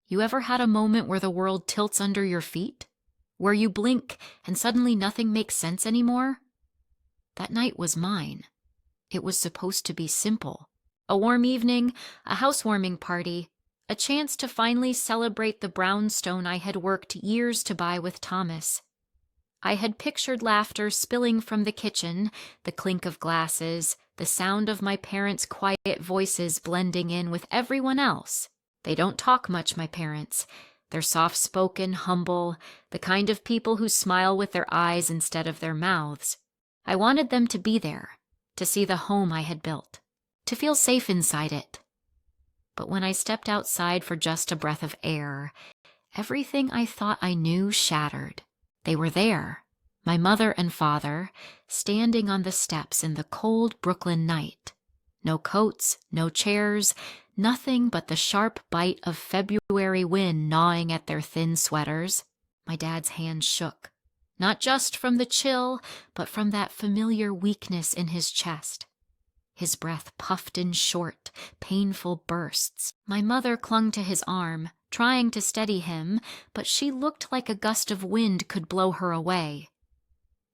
You ever had a moment where the world tilts under your feet? Where you blink and suddenly nothing makes sense anymore? That night was mine. It was supposed to be simple. A warm evening, a housewarming party, a chance to finally celebrate the brownstone I had worked years to buy with Thomas. I had pictured laughter spilling from the kitchen, the clink of glasses, the sound of my parents' quiet voices blending in with everyone else. They don't talk much, my parents. They're soft-spoken, humble, the kind of people who smile with their eyes instead of their mouths. I wanted them to be there, to see the home I had built, to feel safe inside it. But when I stepped outside for just a breath of air, everything I thought I knew shattered. They were there, my mother and father, standing on the steps in the cold Brooklyn night. No coats, no chairs, nothing but the sharp bite of February wind gnawing at their thin sweaters. My dad's hand shook, not just from the chill, but from that familiar weakness in his chest. His breath puffed in short, painful bursts. My mother clung to his arm, trying to steady him, but she looked like a gust of wind could blow her away.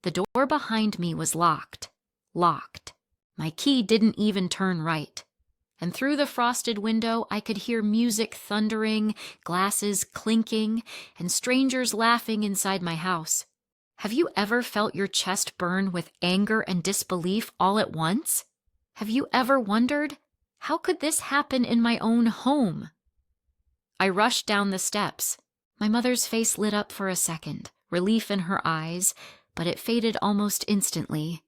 The door behind me was locked. My key didn't even turn right. And through the frosted window I could hear music thundering, glasses clinking, and strangers laughing inside my house. Have you ever felt your chest burn with anger and disbelief all at once? Have you ever wondered, how could this happen in my own home? I rushed down the steps. My mother's face lit up for a second, relief in her eyes, but it faded almost instantly.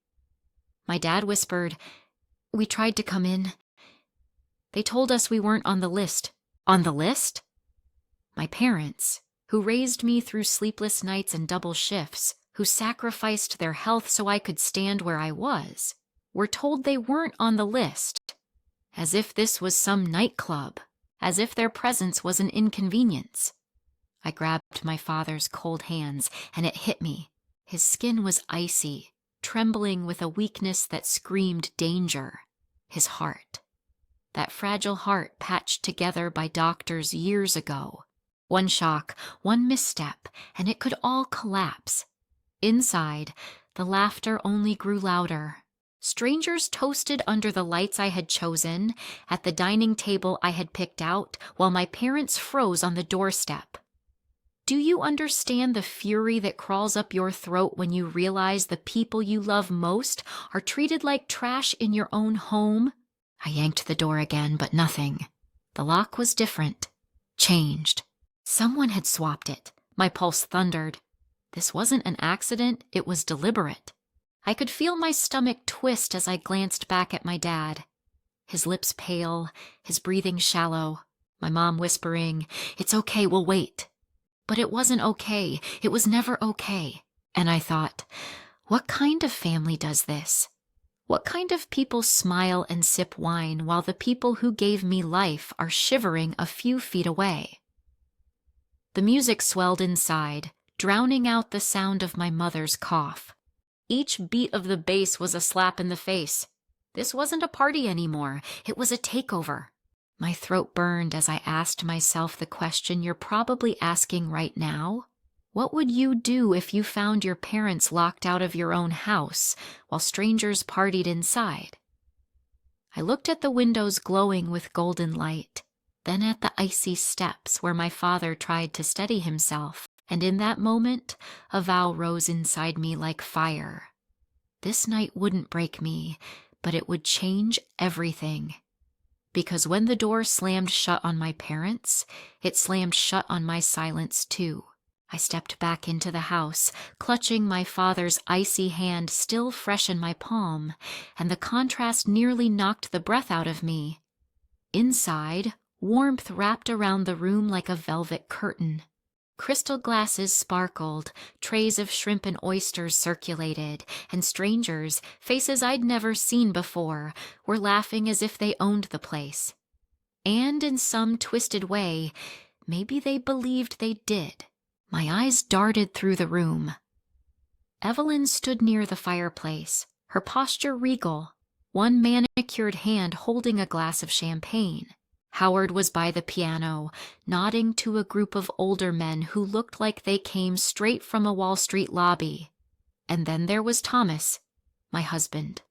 My dad whispered, "We tried to come in. They told us we weren't on the list." On the list? My parents, who raised me through sleepless nights and double shifts, who sacrificed their health so I could stand where I was, were told they weren't on the list, as if this was some nightclub, as if their presence was an inconvenience. I grabbed my father's cold hands, and it hit me. His skin was icy, trembling with a weakness that screamed danger. His heart. That fragile heart patched together by doctors years ago. One shock, one misstep, and it could all collapse. Inside, the laughter only grew louder. Strangers toasted under the lights I had chosen, at the dining table I had picked out, while my parents froze on the doorstep. Do you understand the fury that crawls up your throat when you realize the people you love most are treated like trash in your own home? I yanked the door again, but nothing. The lock was different, changed. Someone had swapped it. My pulse thundered. This wasn't an accident, it was deliberate. I could feel my stomach twist as I glanced back at my dad. His lips pale, his breathing shallow. My mom whispering, "It's okay, we'll wait." But it wasn't okay. It was never okay. And I thought, what kind of family does this? What kind of people smile and sip wine while the people who gave me life are shivering a few feet away? The music swelled inside, drowning out the sound of my mother's cough. Each beat of the bass was a slap in the face. This wasn't a party anymore. It was a takeover. My throat burned as I asked myself the question you're probably asking right now. What would you do if you found your parents locked out of your own house while strangers partied inside? I looked at the windows glowing with golden light, then at the icy steps where my father tried to steady himself, and in that moment, a vow rose inside me like fire. This night wouldn't break me, but it would change everything. Because when the door slammed shut on my parents, it slammed shut on my silence too. I stepped back into the house, clutching my father's icy hand still fresh in my palm, and the contrast nearly knocked the breath out of me. Inside, warmth wrapped around the room like a velvet curtain. Crystal glasses sparkled, trays of shrimp and oysters circulated, and strangers, faces I'd never seen before, were laughing as if they owned the place. And in some twisted way, maybe they believed they did. My eyes darted through the room. Evelyn stood near the fireplace, her posture regal, one manicured hand holding a glass of champagne. Howard was by the piano, nodding to a group of older men who looked like they came straight from a Wall Street lobby. And then there was Thomas, my husband,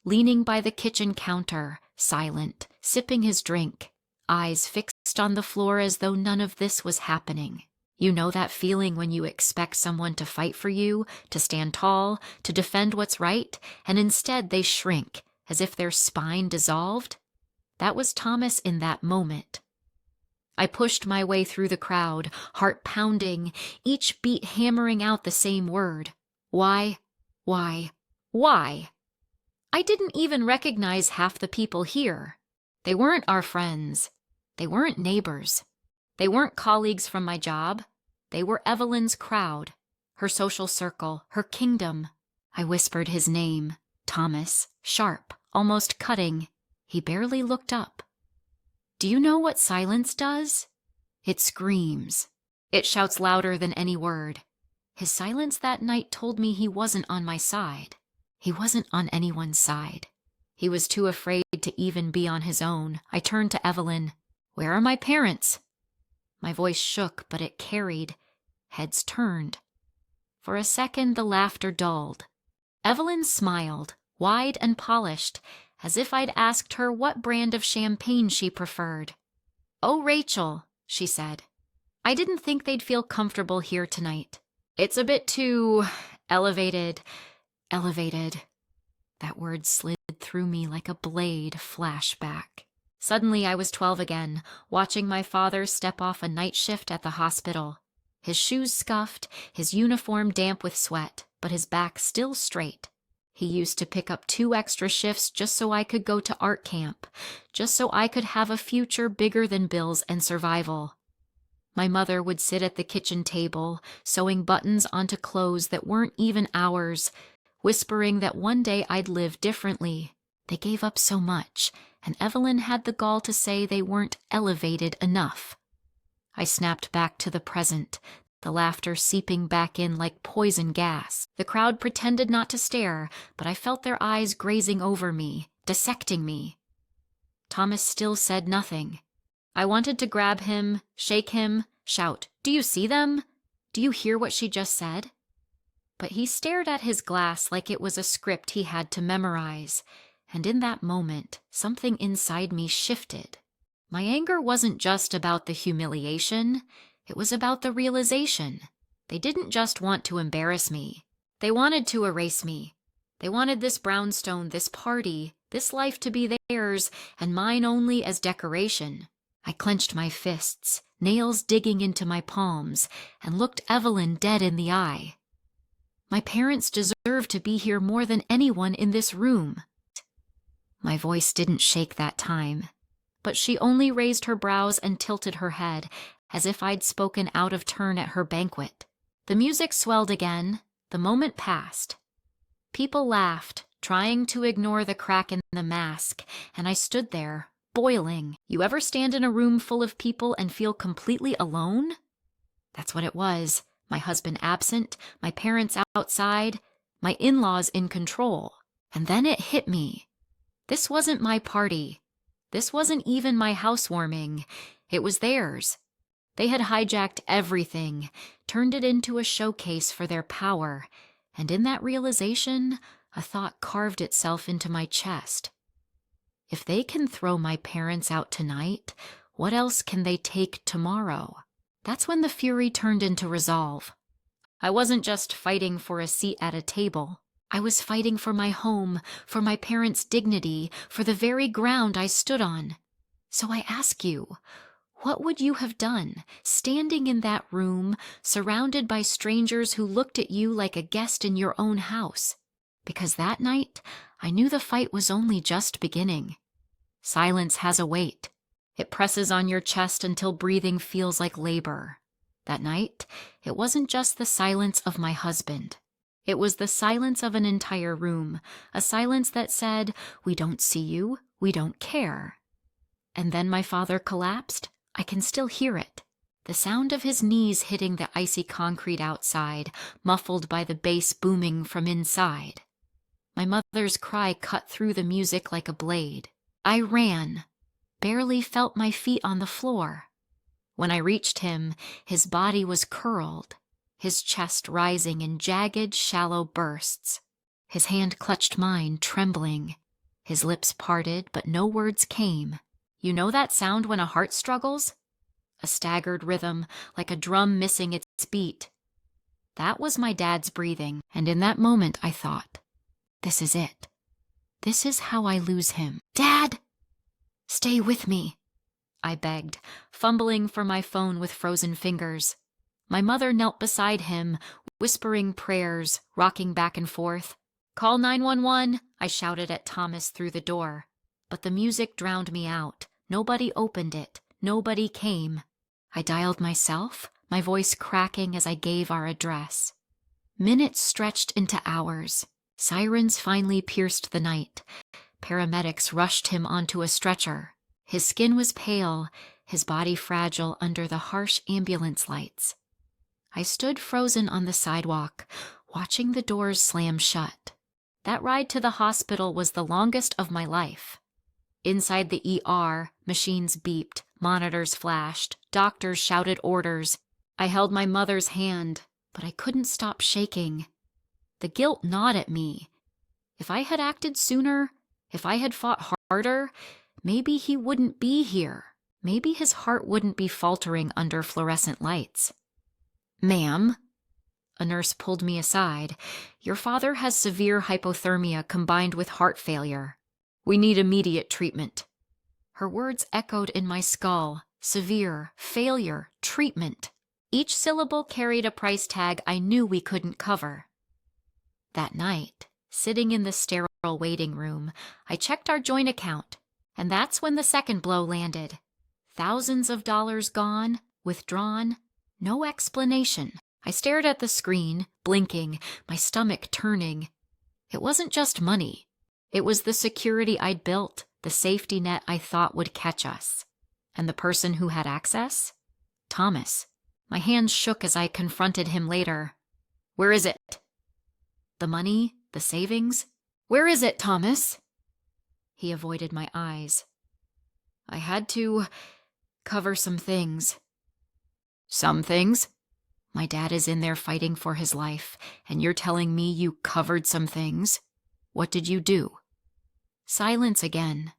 leaning by the kitchen counter, silent, sipping his drink, eyes fixed on the floor as though none of this was happening. You know that feeling when you expect someone to fight for you, to stand tall, to defend what's right, and instead they shrink, as if their spine dissolved? That was Thomas in that moment. I pushed my way through the crowd, heart pounding, each beat hammering out the same word. Why? Why? Why? I didn't even recognize half the people here. They weren't our friends. They weren't neighbors. They weren't colleagues from my job. They were Evelyn's crowd, her social circle, her kingdom. I whispered his name, Thomas, sharp, almost cutting. He barely looked up. Do you know what silence does? It screams. It shouts louder than any word. His silence that night told me he wasn't on my side. He wasn't on anyone's side. He was too afraid to even be on his own. I turned to Evelyn. Where are my parents? My voice shook, but it carried. Heads turned. For a second, the laughter dulled. Evelyn smiled, wide and polished, as if I'd asked her what brand of champagne she preferred. Oh, Rachel, she said. I didn't think they'd feel comfortable here tonight. It's a bit too elevated. That word slid through me like a blade flashback. Suddenly I was 12 again, watching my father step off a night shift at the hospital. His shoes scuffed, his uniform damp with sweat, but his back still straight. He used to pick up 2 extra shifts just so I could go to art camp, just so I could have a future bigger than bills and survival. My mother would sit at the kitchen table, sewing buttons onto clothes that weren't even ours, whispering that one day I'd live differently. They gave up so much, and Evelyn had the gall to say they weren't elevated enough. I snapped back to the present, the laughter seeping back in like poison gas. The crowd pretended not to stare, but I felt their eyes grazing over me, dissecting me. Thomas still said nothing. I wanted to grab him, shake him, shout, "Do you see them? Do you hear what she just said?" But he stared at his glass like it was a script he had to memorize, and in that moment, something inside me shifted. My anger wasn't just about the humiliation, it was about the realization. They didn't just want to embarrass me. They wanted to erase me. They wanted this brownstone, this party, this life to be theirs, and mine only as decoration. I clenched my fists, nails digging into my palms, and looked Evelyn dead in the eye. My parents deserve to be here more than anyone in this room. My voice didn't shake that time, but she only raised her brows and tilted her head, as if I'd spoken out of turn at her banquet. The music swelled again. The moment passed. People laughed, trying to ignore the crack in the mask, and I stood there, boiling. You ever stand in a room full of people and feel completely alone? That's what it was. My husband absent, my parents outside, my in-laws in control. And then it hit me. This wasn't my party. This wasn't even my housewarming. It was theirs. They had hijacked everything, turned it into a showcase for their power, and in that realization, a thought carved itself into my chest. If they can throw my parents out tonight, what else can they take tomorrow? That's when the fury turned into resolve. I wasn't just fighting for a seat at a table. I was fighting for my home, for my parents' dignity, for the very ground I stood on. So I ask you, what would you have done, standing in that room, surrounded by strangers who looked at you like a guest in your own house? Because that night, I knew the fight was only just beginning. Silence has a weight. It presses on your chest until breathing feels like labor. That night, it wasn't just the silence of my husband. It was the silence of an entire room, a silence that said, "We don't see you, we don't care." And then my father collapsed. I can still hear it. The sound of his knees hitting the icy concrete outside, muffled by the bass booming from inside. My mother's cry cut through the music like a blade. I ran. barely felt my feet on the floor. When I reached him, his body was curled, his chest rising in jagged, shallow bursts. His hand clutched mine, trembling. His lips parted, but no words came. You know that sound when a heart struggles? A staggered rhythm, like a drum missing its beat. That was my dad's breathing, and in that moment I thought, this is it. This is how I lose him. Dad! Stay with me, I begged, fumbling for my phone with frozen fingers. My mother knelt beside him, whispering prayers, rocking back and forth. Call 911, I shouted at Thomas through the door. But the music drowned me out. Nobody opened it. Nobody came. I dialed myself, my voice cracking as I gave our address. Minutes stretched into hours. Sirens finally pierced the night. Paramedics rushed him onto a stretcher. His skin was pale, his body fragile under the harsh ambulance lights. I stood frozen on the sidewalk, watching the doors slam shut. That ride to the hospital was the longest of my life. Inside the ER, machines beeped, monitors flashed, doctors shouted orders. I held my mother's hand, but I couldn't stop shaking. The guilt gnawed at me. If I had acted sooner, if I had fought harder, maybe he wouldn't be here. Maybe his heart wouldn't be faltering under fluorescent lights. Ma'am, a nurse pulled me aside. Your father has severe hypothermia combined with heart failure. We need immediate treatment. Her words echoed in my skull. Severe, failure, treatment. Each syllable carried a price tag I knew we couldn't cover. That night, sitting in the sterile waiting room, I checked our joint account, and that's when the second blow landed. Thousands of dollars gone, withdrawn, no explanation. I stared at the screen, blinking, my stomach turning. It wasn't just money. It was the security I'd built, the safety net I thought would catch us. And the person who had access? Thomas. My hands shook as I confronted him later. Where is it? The money? The savings? Where is it, Thomas? He avoided my eyes. I had to cover some things. Some things? My dad is in there fighting for his life, and you're telling me you covered some things? What did you do? Silence again.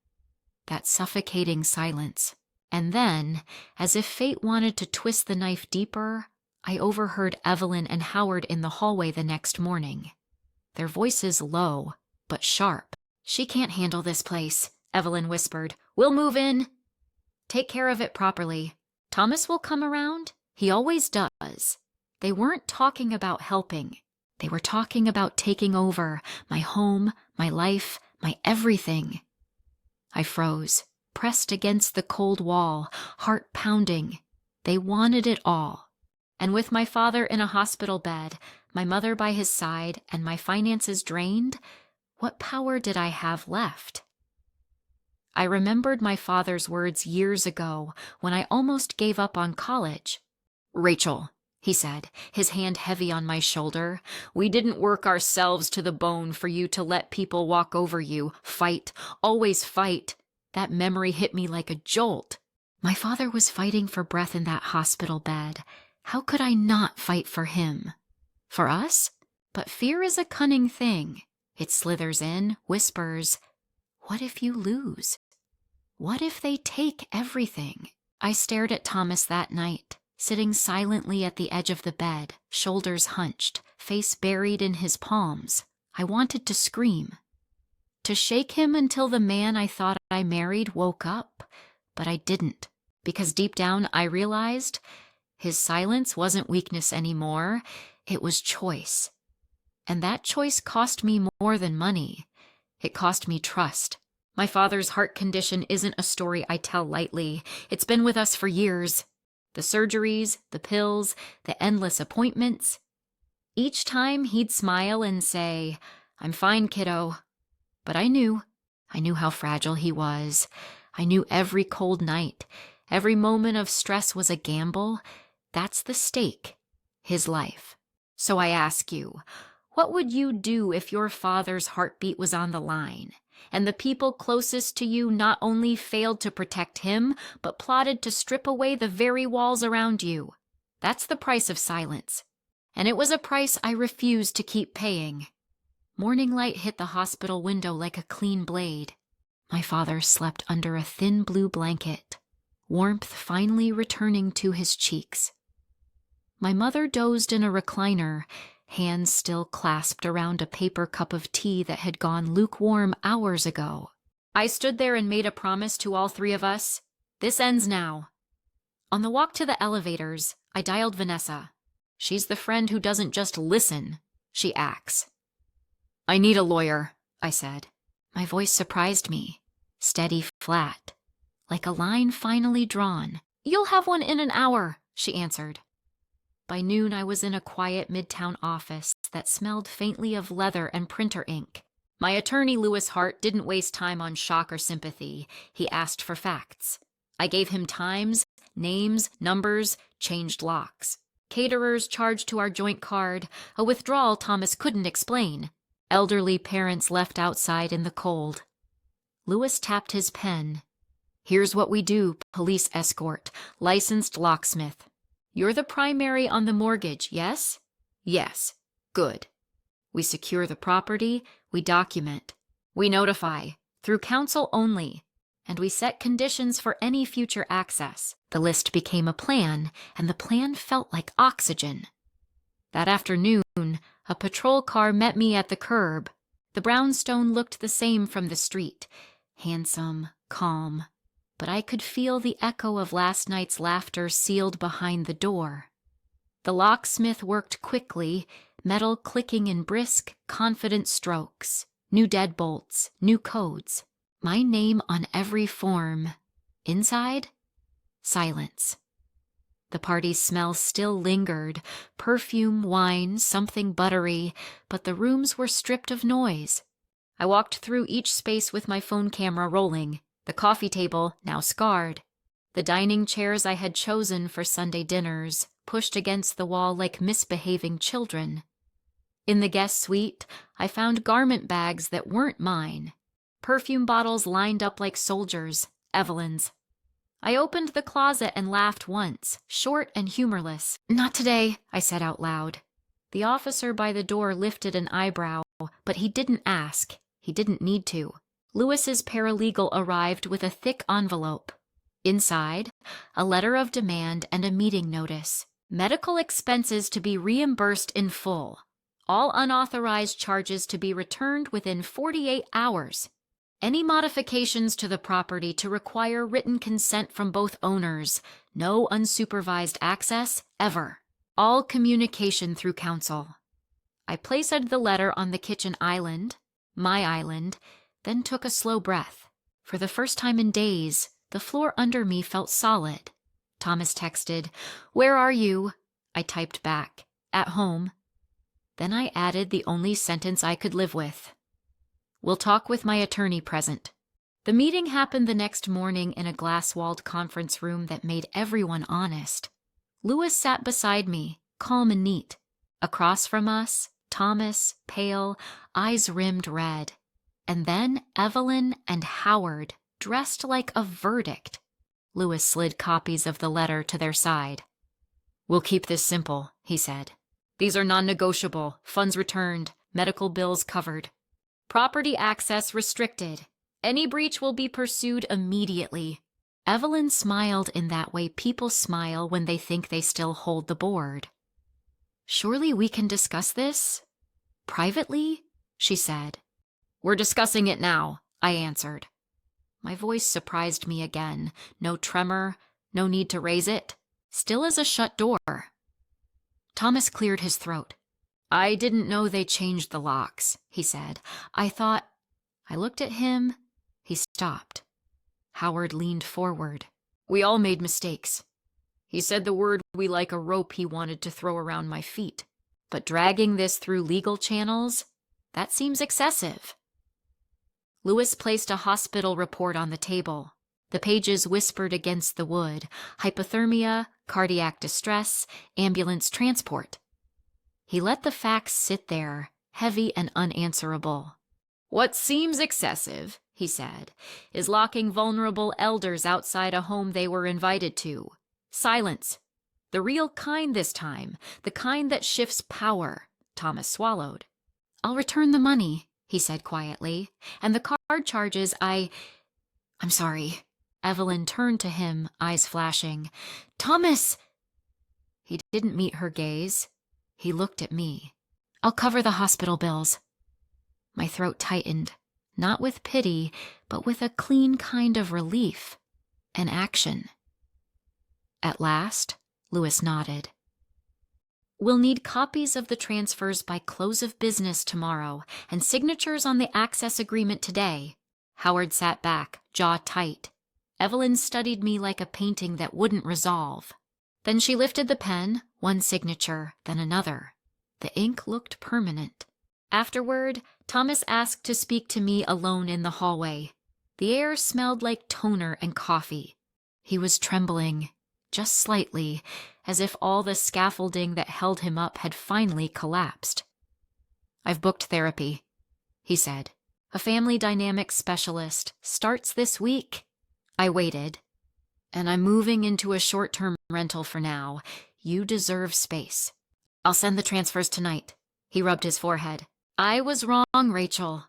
That suffocating silence. And then, as if fate wanted to twist the knife deeper, I overheard Evelyn and Howard in the hallway the next morning. Their voices low, but sharp. She can't handle this place, Evelyn whispered. We'll move in. Take care of it properly. Thomas will come around. He always does. They weren't talking about helping. They were talking about taking over, my home, my life, my everything. I froze, pressed against the cold wall, heart pounding. They wanted it all. And with my father in a hospital bed, my mother by his side, and my finances drained, what power did I have left? I remembered my father's words years ago when I almost gave up on college. Rachel, he said, his hand heavy on my shoulder, we didn't work ourselves to the bone for you to let people walk over you. Fight, always fight. That memory hit me like a jolt. My father was fighting for breath in that hospital bed. How could I not fight for him? For us? But fear is a cunning thing. It slithers in, whispers, what if you lose? What if they take everything? I stared at Thomas that night, sitting silently at the edge of the bed, shoulders hunched, face buried in his palms. I wanted to scream. To shake him until the man I thought I married woke up, but I didn't, because deep down I realized his silence wasn't weakness anymore, it was choice. And that choice cost me more than money. It cost me trust. My father's heart condition isn't a story I tell lightly. It's been with us for years. The surgeries, the pills, the endless appointments. Each time he'd smile and say, I'm fine, kiddo. But I knew how fragile he was. I knew every cold night, every moment of stress was a gamble. That's the stake, his life. So I ask you, what would you do if your father's heartbeat was on the line? And the people closest to you not only failed to protect him, but plotted to strip away the very walls around you. That's the price of silence. And it was a price I refused to keep paying. Morning light hit the hospital window like a clean blade. My father slept under a thin blue blanket, warmth finally returning to his cheeks. My mother dozed in a recliner, hands still clasped around a paper cup of tea that had gone lukewarm hours ago. I stood there and made a promise to all three of us. This ends now. On the walk to the elevators, I dialed Vanessa. She's the friend who doesn't just listen, she acts. I need a lawyer, I said. My voice surprised me. Steady, flat, like a line finally drawn. You'll have one in an hour, she answered. By noon, I was in a quiet midtown office that smelled faintly of leather and printer ink. My attorney, Lewis Hart, didn't waste time on shock or sympathy. He asked for facts. I gave him times, names, numbers, changed locks. Caterers charged to our joint card, a withdrawal Thomas couldn't explain. Elderly parents left outside in the cold. Lewis tapped his pen. Here's what we do, police escort, licensed locksmith. You're the primary on the mortgage, yes? Yes. Good. We secure the property, we document, we notify, through counsel only, and we set conditions for any future access. The list became a plan, and the plan felt like oxygen. That afternoon, a patrol car met me at the curb. The brownstone looked the same from the street, handsome, calm, but I could feel the echo of last night's laughter sealed behind the door. The locksmith worked quickly, metal clicking in brisk, confident strokes. New deadbolts, new codes. My name on every form. Inside, silence. The party's smell still lingered, perfume, wine, something buttery, but the rooms were stripped of noise. I walked through each space with my phone camera rolling, the coffee table now scarred, the dining chairs I had chosen for Sunday dinners, pushed against the wall like misbehaving children. In the guest suite, I found garment bags that weren't mine, perfume bottles lined up like soldiers, Evelyn's. I opened the closet and laughed once, short and humorless. Not today, I said out loud. The officer by the door lifted an eyebrow, but he didn't ask. He didn't need to. Lewis's paralegal arrived with a thick envelope. Inside, a letter of demand and a meeting notice. Medical expenses to be reimbursed in full. All unauthorized charges to be returned within 48 hours. Any modifications to the property to require written consent from both owners. No unsupervised access, ever. All communication through counsel. I placed the letter on the kitchen island, my island, then took a slow breath. For the first time in days, the floor under me felt solid. Thomas texted, "Where are you?" I typed back, "At home." Then I added the only sentence I could live with. "We'll talk with my attorney present." The meeting happened the next morning in a glass-walled conference room that made everyone honest. Lewis sat beside me, calm and neat. Across from us, Thomas, pale, eyes rimmed red. And then Evelyn and Howard, dressed like a verdict. Lewis slid copies of the letter to their side. "We'll keep this simple," he said. "These are non-negotiable, funds returned, medical bills covered. Property access restricted. Any breach will be pursued immediately." Evelyn smiled in that way people smile when they think they still hold the board. "Surely we can discuss this? Privately?" she said. "We're discussing it now," I answered. My voice surprised me again. No tremor, no need to raise it. Still as a shut door. Thomas cleared his throat. "I didn't know they changed the locks," he said. "I thought—" I looked at him. He stopped. Howard leaned forward. "We all made mistakes. He said the word we like a rope he wanted to throw around my feet. But dragging this through legal channels, that seems excessive." Lewis placed a hospital report on the table. The pages whispered against the wood. Hypothermia, cardiac distress, ambulance transport. He let the facts sit there, heavy and unanswerable. "What seems excessive," he said, "is locking vulnerable elders outside a home they were invited to. Silence. The real kind this time, the kind that shifts power." Thomas swallowed. "I'll return the money," he said quietly, "and the card charges I'm sorry." Evelyn turned to him, eyes flashing. "Thomas!" He didn't meet her gaze. He looked at me. "I'll cover the hospital bills." My throat tightened, not with pity, but with a clean kind of relief, an action. At last, Lewis nodded. "We'll need copies of the transfers by close of business tomorrow and signatures on the access agreement today." Howard sat back, jaw tight. Evelyn studied me like a painting that wouldn't resolve. Then she lifted the pen, one signature, then another. The ink looked permanent. Afterward, Thomas asked to speak to me alone in the hallway. The air smelled like toner and coffee. He was trembling, just slightly, as if all the scaffolding that held him up had finally collapsed. "I've booked therapy," he said. "A family dynamics specialist starts this week." I waited. "And I'm moving into a short-term rental for now. You deserve space." "I'll send the transfers tonight." He rubbed his forehead. "I was wrong, Rachel."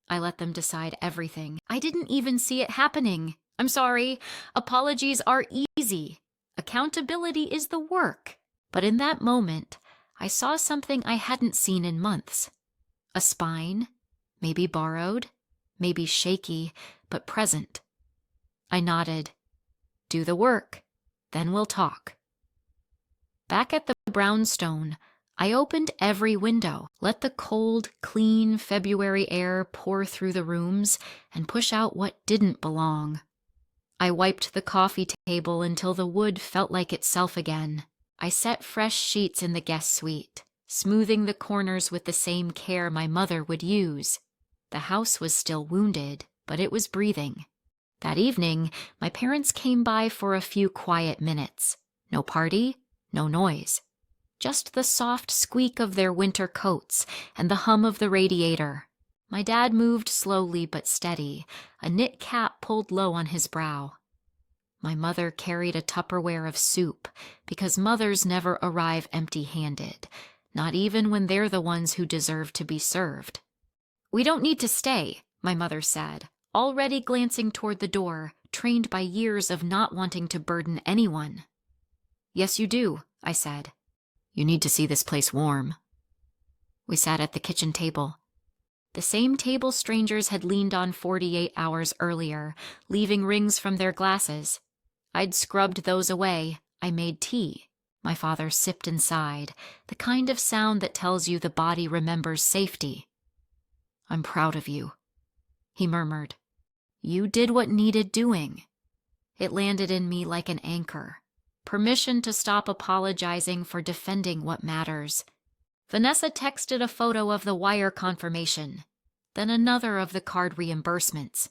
I let them decide everything. I didn't even see it happening. I'm sorry. Apologies are easy. Accountability is the work. But in that moment, I saw something I hadn't seen in months. A spine, maybe borrowed, maybe shaky, but present. I nodded. "Do the work, then we'll talk." Back at the brownstone, I opened every window, let the cold, clean February air pour through the rooms and push out what didn't belong. I wiped the coffee table until the wood felt like itself again. I set fresh sheets in the guest suite, smoothing the corners with the same care my mother would use. The house was still wounded, but it was breathing. That evening, my parents came by for a few quiet minutes. No party, no noise. Just the soft squeak of their winter coats and the hum of the radiator. My dad moved slowly but steady, a knit cap pulled low on his brow. My mother carried a Tupperware of soup, because mothers never arrive empty-handed, not even when they're the ones who deserve to be served. "We don't need to stay," my mother said, already glancing toward the door, trained by years of not wanting to burden anyone. "Yes, you do," I said. "You need to see this place warm." We sat at the kitchen table. The same table strangers had leaned on 48 hours earlier, leaving rings from their glasses. I'd scrubbed those away. I made tea. My father sipped and sighed, the kind of sound that tells you the body remembers safety. "I'm proud of you," he murmured. "You did what needed doing." It landed in me like an anchor. Permission to stop apologizing for defending what matters. Vanessa texted a photo of the wire confirmation, then another of the card reimbursements.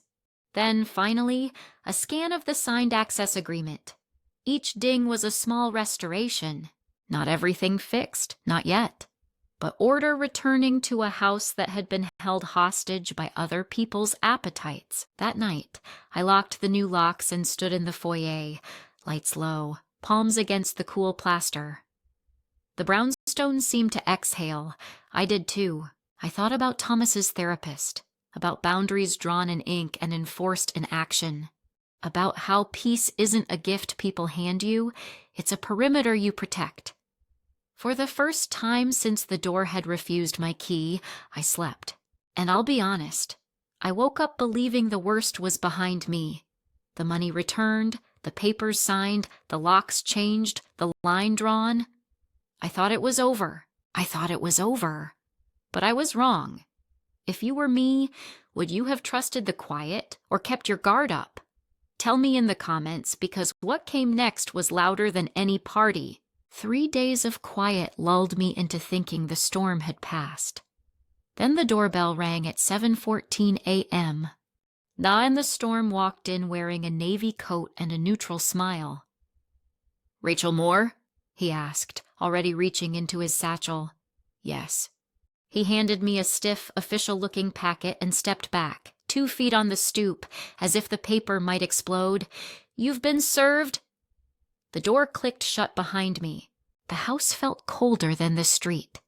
Then, finally, a scan of the signed access agreement. Each ding was a small restoration. Not everything fixed, not yet. But order returning to a house that had been held hostage by other people's appetites. That night, I locked the new locks and stood in the foyer, lights low, palms against the cool plaster. The brownstone seemed to exhale. I did too. I thought about Thomas's therapist, about boundaries drawn in ink and enforced in action, about how peace isn't a gift people hand you, it's a perimeter you protect. For the first time since the door had refused my key, I slept. And I'll be honest, I woke up believing the worst was behind me. The money returned, the papers signed, the locks changed, the line drawn. I thought it was over. But I was wrong. If you were me, would you have trusted the quiet or kept your guard up? Tell me in the comments, because what came next was louder than any party. 3 days of quiet lulled me into thinking the storm had passed. Then the doorbell rang at 7:14 a.m. Na in the storm walked in wearing a navy coat and a neutral smile. "Rachel Moore?" he asked, already reaching into his satchel. "Yes." He handed me a stiff, official-looking packet and stepped back, 2 feet on the stoop, as if the paper might explode. "You've been served." The door clicked shut behind me. The house felt colder than the street.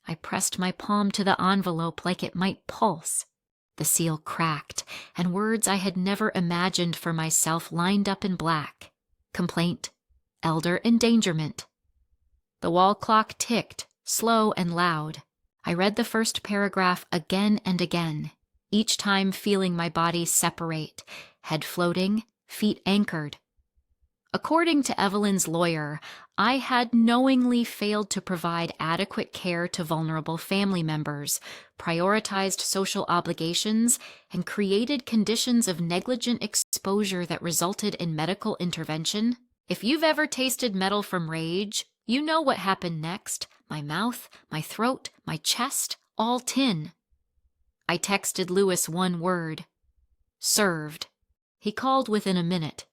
I pressed my palm to the envelope like it might pulse. The seal cracked, and words I had never imagined for myself lined up in black. Complaint, elder endangerment. The wall clock ticked, slow and loud. I read the first paragraph again and again, each time feeling my body separate, head floating, feet anchored. According to Evelyn's lawyer, I had knowingly failed to provide adequate care to vulnerable family members, prioritized social obligations, and created conditions of negligent exposure that resulted in medical intervention. If you've ever tasted metal from rage, you know what happened next. My mouth, my throat, my chest, all tin. I texted Lewis one word. Served. He called within a minute.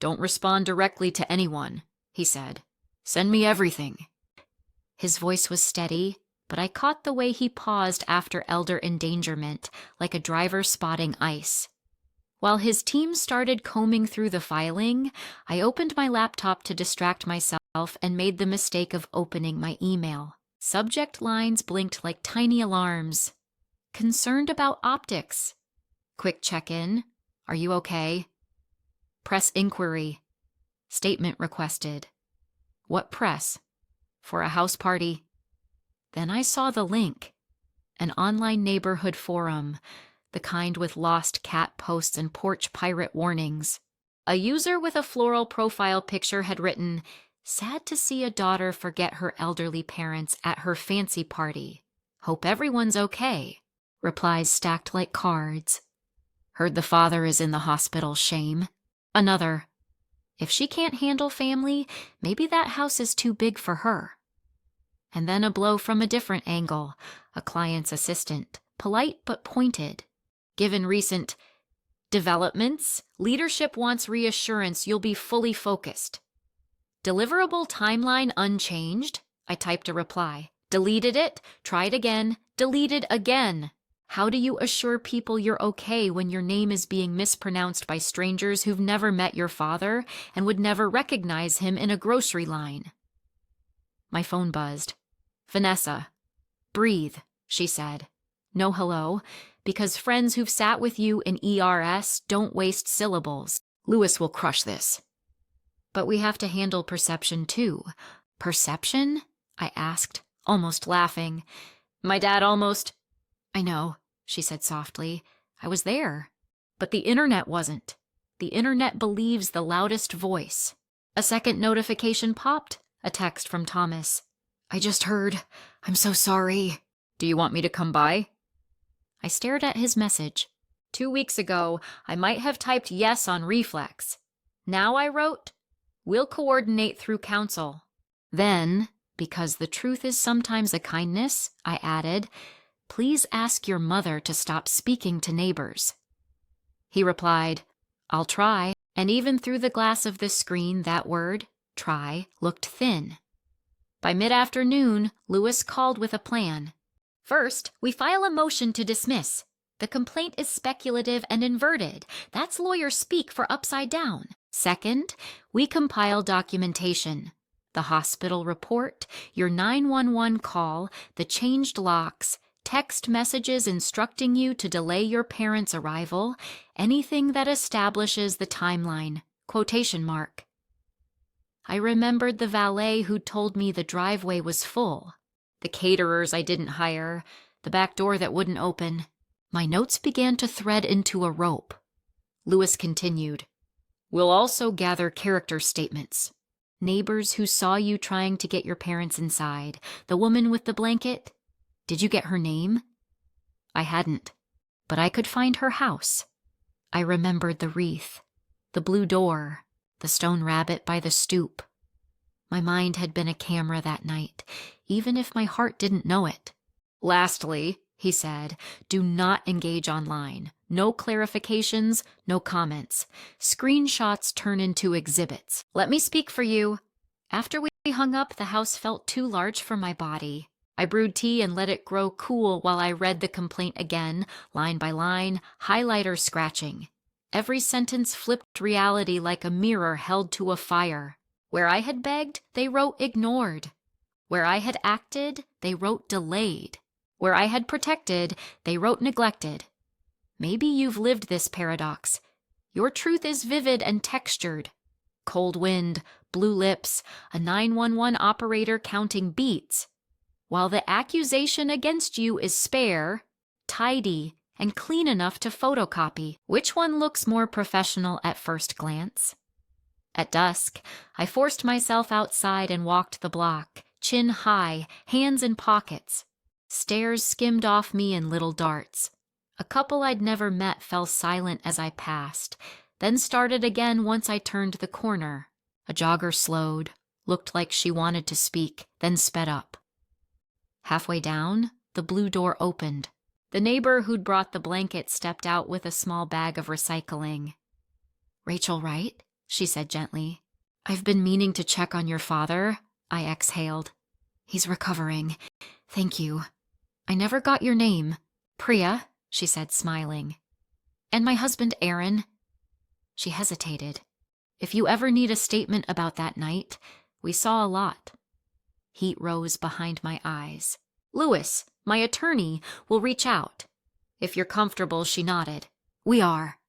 "Don't respond directly to anyone," he said. "Send me everything." His voice was steady, but I caught the way he paused after elder endangerment, like a driver spotting ice. While his team started combing through the filing, I opened my laptop to distract myself and made the mistake of opening my email. Subject lines blinked like tiny alarms. Concerned about optics. Quick check-in. Are you okay? Press inquiry. Statement requested. What press? For a house party. Then I saw the link. An online neighborhood forum, the kind with lost cat posts and porch pirate warnings. A user with a floral profile picture had written, "Sad to see a daughter forget her elderly parents at her fancy party. Hope everyone's okay." Replies stacked like cards. "Heard the father is in the hospital, shame." Another, "If she can't handle family, maybe that house is too big for her." And then a blow from a different angle, a client's assistant, polite but pointed. "Given recent developments, leadership wants reassurance you'll be fully focused." "Deliverable timeline unchanged?" I typed a reply. Deleted it, tried again, deleted again. How do you assure people you're okay when your name is being mispronounced by strangers who've never met your father and would never recognize him in a grocery line? My phone buzzed. "Vanessa." "Breathe," she said. "No hello, because friends who've sat with you in ERS don't waste syllables. Lewis will crush this." "But we have to handle perception too." "Perception?" I asked, almost laughing. "My dad almost—" "I know," she said softly. "I was there. But the internet wasn't. The internet believes the loudest voice." A second notification popped, a text from Thomas. "I just heard. I'm so sorry. Do you want me to come by?" I stared at his message. 2 weeks ago, I might have typed yes on reflex. Now I wrote, "We'll coordinate through counsel." Then, because the truth is sometimes a kindness, I added, "Please ask your mother to stop speaking to neighbors." He replied, "I'll try," and even through the glass of the screen that word, try, looked thin. By mid-afternoon, Lewis called with a plan. "First, we file a motion to dismiss. The complaint is speculative and inverted. That's lawyer speak for upside down. Second, we compile documentation. The hospital report, your 911 call, the changed locks, text messages instructing you to delay your parents' arrival, anything that establishes the timeline, quotation mark." I remembered the valet who told me the driveway was full, the caterers I didn't hire, the back door that wouldn't open. My notes began to thread into a rope. Lewis continued, "We'll also gather character statements. Neighbors who saw you trying to get your parents inside, the woman with the blanket. Did you get her name?" I hadn't, but I could find her house. I remembered the wreath, the blue door, the stone rabbit by the stoop. My mind had been a camera that night, even if my heart didn't know it. "Lastly," he said, "do not engage online. No clarifications, no comments. Screenshots turn into exhibits. Let me speak for you." After we hung up, the house felt too large for my body. I brewed tea and let it grow cool while I read the complaint again, line by line, highlighter scratching. Every sentence flipped reality like a mirror held to a fire. Where I had begged, they wrote ignored. Where I had acted, they wrote delayed. Where I had protected, they wrote neglected. Maybe you've lived this paradox. Your truth is vivid and textured. Cold wind, blue lips, a 911 operator counting beats. While the accusation against you is spare, tidy, and clean enough to photocopy. Which one looks more professional at first glance? At dusk, I forced myself outside and walked the block, chin high, hands in pockets. Stares skimmed off me in little darts. A couple I'd never met fell silent as I passed, then started again once I turned the corner. A jogger slowed, looked like she wanted to speak, then sped up. Halfway down, the blue door opened. The neighbor who'd brought the blanket stepped out with a small bag of recycling. "Rachel, right?" she said gently. "I've been meaning to check on your father," I exhaled. "He's recovering. Thank you. I never got your name." "Priya," she said, smiling. "And my husband, Aaron." She hesitated. "If you ever need a statement about that night, we saw a lot." Heat rose behind my eyes. "Lewis, my attorney, will reach out." "If you're comfortable," she nodded. "We are."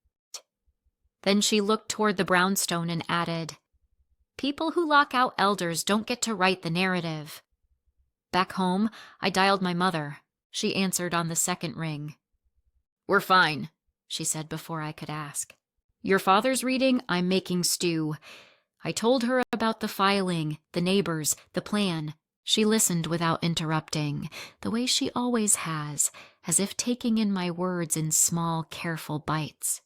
Then she looked toward the brownstone and added, "People who lock out elders don't get to write the narrative." Back home, I dialed my mother. She answered on the second ring. "We're fine," she said before I could ask. "Your father's reading, I'm making stew." I told her about the filing, the neighbors, the plan. She listened without interrupting, the way she always has, as if taking in my words in small, careful bites.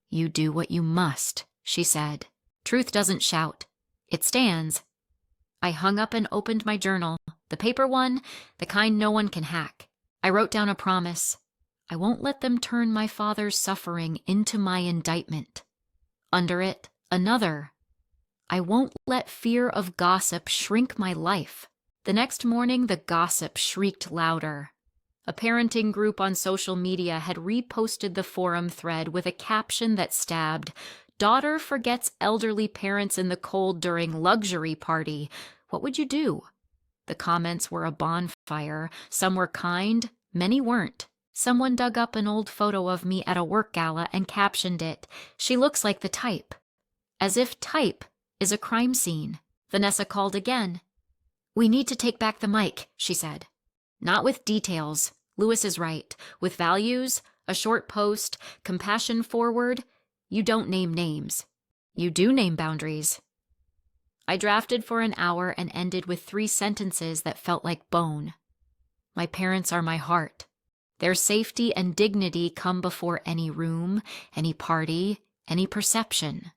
"You do what you must," she said. "Truth doesn't shout. It stands." I hung up and opened my journal, the paper one, the kind no one can hack. I wrote down a promise. I won't let them turn my father's suffering into my indictment. Under it, another. I won't let fear of gossip shrink my life. The next morning, the gossip shrieked louder. A parenting group on social media had reposted the forum thread with a caption that stabbed, "Daughter forgets elderly parents in the cold during luxury party. What would you do?" The comments were a bonfire. Some were kind, many weren't. Someone dug up an old photo of me at a work gala and captioned it, "She looks like the type." As if type is a crime scene. Vanessa called again. "We need to take back the mic," she said. "Not with details. Lewis is right. With values, a short post, compassion forward. You don't name names. You do name boundaries." I drafted for an hour and ended with 3 sentences that felt like bone. My parents are my heart. Their safety and dignity come before any room, any party, any perception.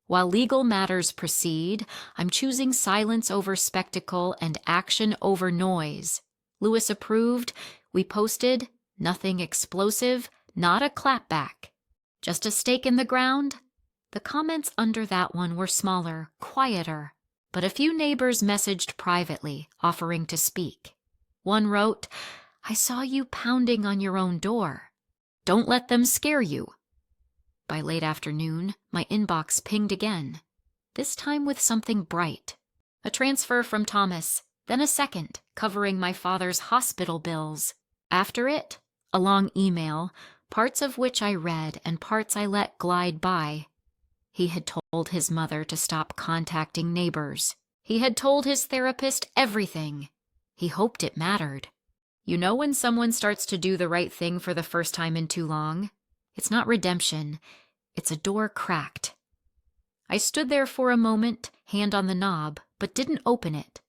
While legal matters proceed, I'm choosing silence over spectacle and action over noise. Lewis approved. We posted. Nothing explosive, not a clapback. Just a stake in the ground. The comments under that one were smaller, quieter, but a few neighbors messaged privately, offering to speak. One wrote, "I saw you pounding on your own door. Don't let them scare you." By late afternoon, my inbox pinged again, this time with something bright. A transfer from Thomas, then a second, covering my father's hospital bills. After it, a long email, parts of which I read and parts I let glide by. He had told his mother to stop contacting neighbors. He had told his therapist everything. He hoped it mattered. You know when someone starts to do the right thing for the first time in too long? It's not redemption. It's a door cracked. I stood there for a moment, hand on the knob, but didn't open it.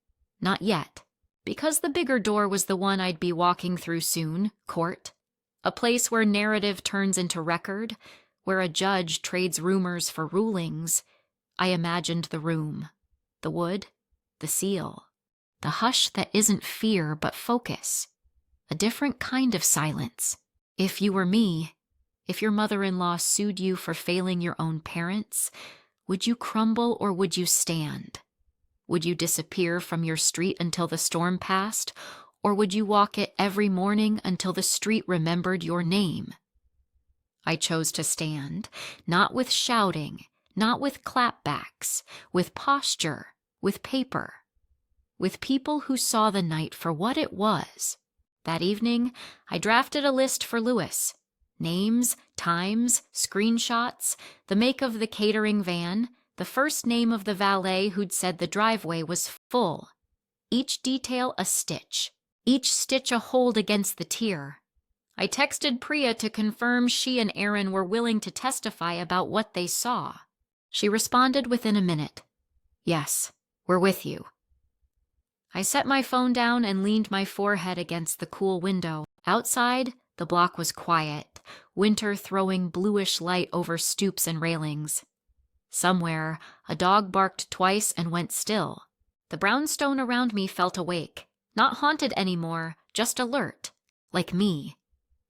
Not yet. Because the bigger door was the one I'd be walking through soon, court. A place where narrative turns into record, where a judge trades rumors for rulings. I imagined the room. The wood, the seal. The hush that isn't fear but focus. A different kind of silence. If you were me, if your mother-in-law sued you for failing your own parents, would you crumble or would you stand? Would you disappear from your street until the storm passed, or would you walk it every morning until the street remembered your name? I chose to stand, not with shouting, not with clapbacks, with posture, with paper, with people who saw the night for what it was. That evening, I drafted a list for Lewis. Names, times, screenshots, the make of the catering van, the first name of the valet who'd said the driveway was full. Each detail a stitch, each stitch a hold against the tear. I texted Priya to confirm she and Aaron were willing to testify about what they saw. She responded within a minute. Yes, we're with you. I set my phone down and leaned my forehead against the cool window. Outside, the block was quiet, winter throwing bluish light over stoops and railings. Somewhere, a dog barked twice and went still. The brownstone around me felt awake, not haunted anymore, just alert, like me.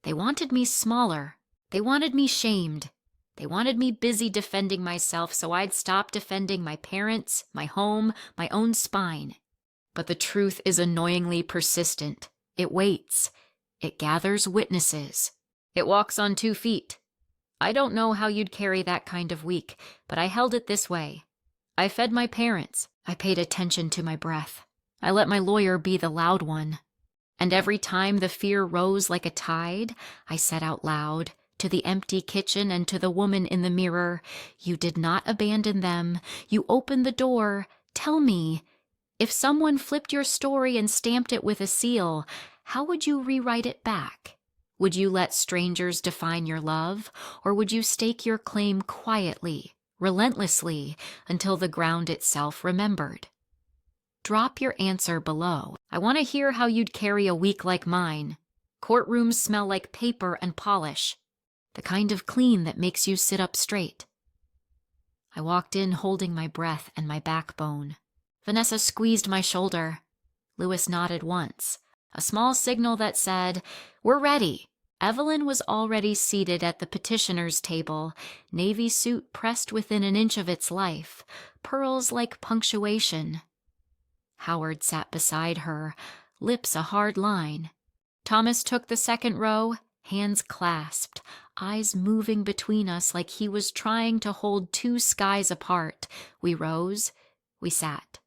They wanted me smaller. They wanted me shamed. They wanted me busy defending myself so I'd stop defending my parents, my home, my own spine. But the truth is annoyingly persistent. It waits. It gathers witnesses. It walks on 2 feet. I don't know how you'd carry that kind of week, but I held it this way. I fed my parents. I paid attention to my breath. I let my lawyer be the loud one. And every time the fear rose like a tide, I said out loud, to the empty kitchen and to the woman in the mirror, "You did not abandon them. You opened the door. Tell me, if someone flipped your story and stamped it with a seal, how would you rewrite it back? Would you let strangers define your love, or would you stake your claim quietly, relentlessly, until the ground itself remembered? Drop your answer below. I want to hear how you'd carry a week like mine. Courtrooms smell like paper and polish, the kind of clean that makes you sit up straight." I walked in holding my breath and my backbone. Vanessa squeezed my shoulder. Lewis nodded once, a small signal that said, "We're ready." Evelyn was already seated at the petitioner's table, navy suit pressed within an inch of its life, pearls like punctuation. Howard sat beside her, lips a hard line. Thomas took the second row, hands clasped, eyes moving between us like he was trying to hold 2 skies apart. We rose, we sat.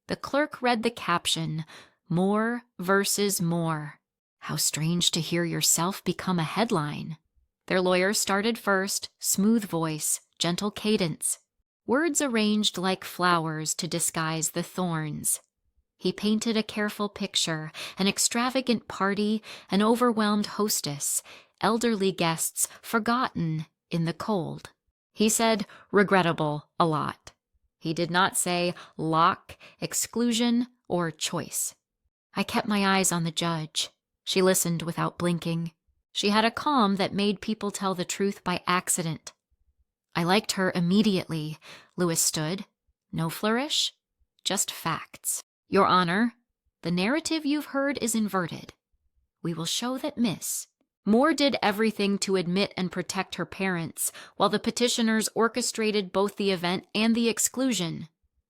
The clerk read the caption, "More versus more." How strange to hear yourself become a headline. Their lawyer started first, smooth voice, gentle cadence. Words arranged like flowers to disguise the thorns. He painted a careful picture, an extravagant party, an overwhelmed hostess, elderly guests forgotten in the cold. He said regrettable a lot. He did not say lock, exclusion, or choice. I kept my eyes on the judge. She listened without blinking. She had a calm that made people tell the truth by accident. I liked her immediately. Lewis stood. No flourish, just facts. "Your Honor, the narrative you've heard is inverted. We will show that Miss Moore did everything to admit and protect her parents, while the petitioners orchestrated both the event and the exclusion.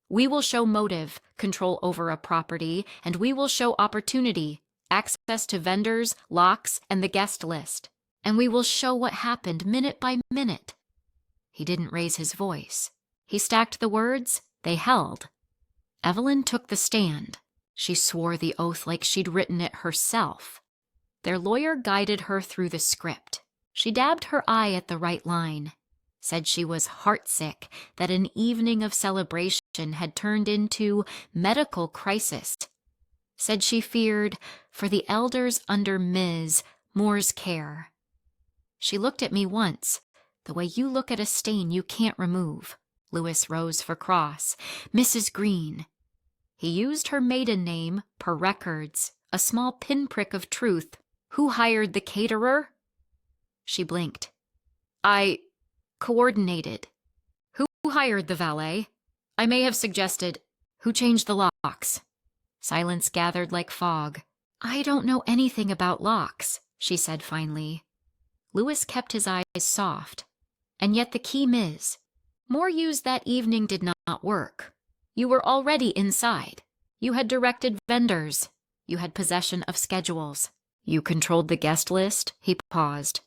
We will show motive, control over a property, and we will show opportunity, access to vendors, locks, and the guest list. And we will show what happened minute by minute." He didn't raise his voice. He stacked the words. They held. Evelyn took the stand. She swore the oath like she'd written it herself. Their lawyer guided her through the script. She dabbed her eye at the right line, said she was heartsick, that an evening of celebration had turned into medical crisis, said she feared for the elders under Ms. Moore's care. She looked at me once, the way you look at a stain you can't remove. Lewis rose for cross. "Mrs. Green." He used her maiden name, per records, a small pinprick of truth. "Who hired the caterer?" She blinked. "I coordinated." "Who hired the valet?" "I may have suggested." "Who changed the locks?" Silence gathered like fog. "I don't know anything about locks," she said finally. Lewis kept his eyes soft. "And yet the key Ms. Moore used that evening did not work. You were already inside. You had directed vendors. You had possession of schedules. You controlled the guest list? He paused.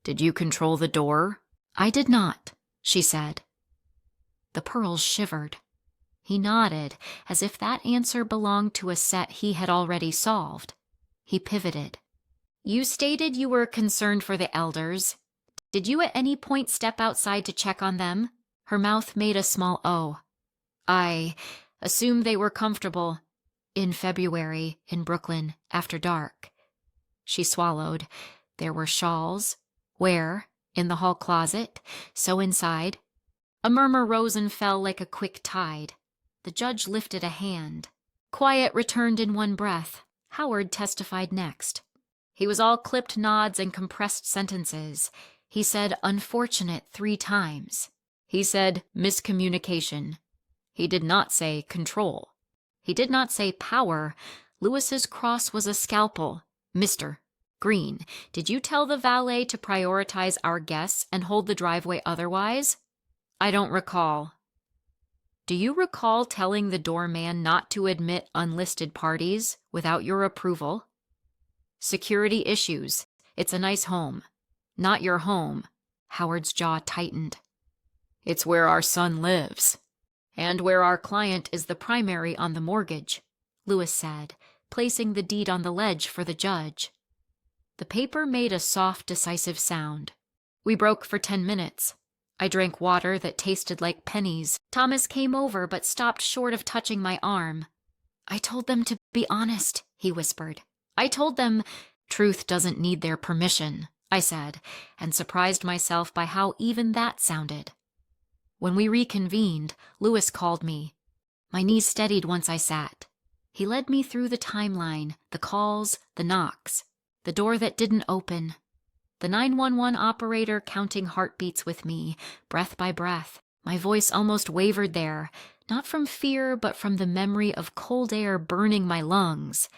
Did you control the door? I did not, she said. The pearls shivered. He nodded, as if that answer belonged to a set he had already solved. He pivoted. You stated you were concerned for the elders. Did you at any point step outside to check on them? Her mouth made a small O. I assumed they were comfortable. In February, in Brooklyn, after dark. She swallowed. There were shawls. Where? In the hall closet. So inside. A murmur rose and fell like a quick tide. The judge lifted a hand. Quiet returned in one breath. Howard testified next. He was all clipped nods and compressed sentences. He said unfortunate 3 times. He said miscommunication. He did not say control. He did not say power. Lewis's cross was a scalpel. Mr. Green, did you tell the valet to prioritize our guests and hold the driveway otherwise? I don't recall. Do you recall telling the doorman not to admit unlisted parties without your approval? Security issues. It's a nice home. Not your home. Howard's jaw tightened. It's where our son lives. And where our client is the primary on the mortgage, Lewis said, placing the deed on the ledge for the judge. The paper made a soft, decisive sound. We broke for 10 minutes. I drank water that tasted like pennies. Thomas came over but stopped short of touching my arm. I told them to be honest, he whispered. I told them truth doesn't need their permission, I said, and surprised myself by how even that sounded. When we reconvened, Lewis called me. My knees steadied once I sat. He led me through the timeline, the calls, the knocks, the door that didn't open, the 911 operator counting heartbeats with me, breath by breath. My voice almost wavered there, not from fear but from the memory of cold air burning my lungs.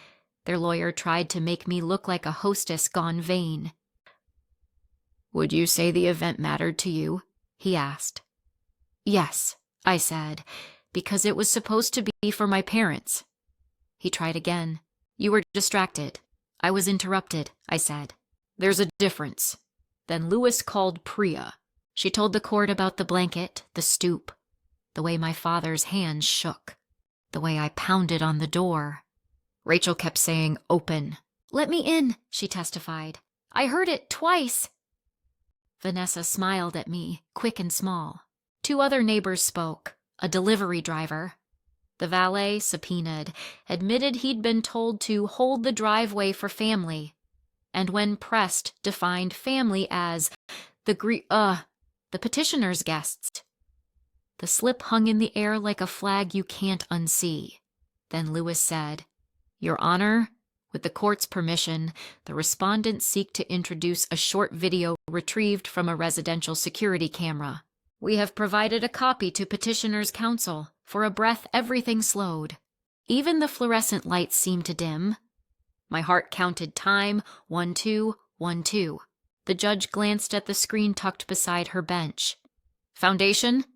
Their lawyer tried to make me look like a hostess gone vain. Would you say the event mattered to you? He asked. Yes, I said, because it was supposed to be for my parents. He tried again. You were distracted. I was interrupted, I said. There's a difference. Then Lewis called Priya. She told the court about the blanket, the stoop, the way my father's hands shook, the way I pounded on the door. Rachel kept saying, open. Let me in, she testified. I heard it twice. Vanessa smiled at me, quick and small. 2 other neighbors spoke, a delivery driver. The valet, subpoenaed, admitted he'd been told to hold the driveway for family, and when pressed, defined family as the petitioner's guests. The slip hung in the air like a flag you can't unsee. Then Lewis said, Your Honor, with the court's permission, the respondents seek to introduce a short video retrieved from a residential security camera. We have provided a copy to petitioner's counsel. For a breath, everything slowed. Even the fluorescent lights seemed to dim. My heart counted time, 1, 2, 1, 2. The judge glanced at the screen tucked beside her bench. Foundation?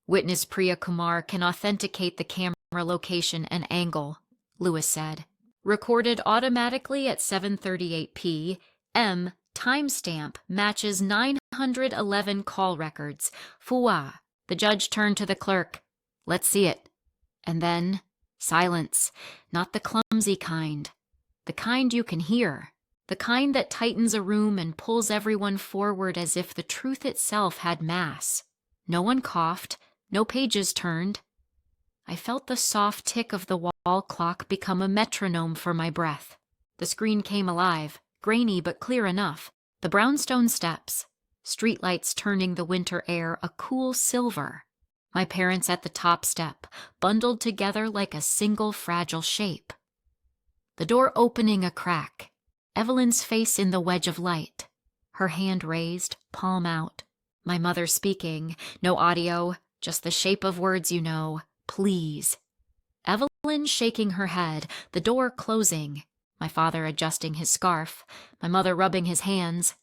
Witness Priya Kumar can authenticate the camera location and angle, Lewis said. Recorded automatically at 7:38 p.m. Timestamp matches 911 call records. Fua. The judge turned to the clerk. Let's see it. And then silence. Not the clumsy kind. The kind you can hear. The kind that tightens a room and pulls everyone forward as if the truth itself had mass. No one coughed. No pages turned. I felt the soft tick of the wall clock become a metronome for my breath. The screen came alive. Grainy but clear enough. The brownstone steps, streetlights turning the winter air a cool silver. My parents at the top step, bundled together like a single fragile shape. The door opening a crack. Evelyn's face in the wedge of light. Her hand raised, palm out. My mother speaking, no audio, just the shape of words you know, please. Evelyn shaking her head, the door closing. My father adjusting his scarf, my mother rubbing his hands.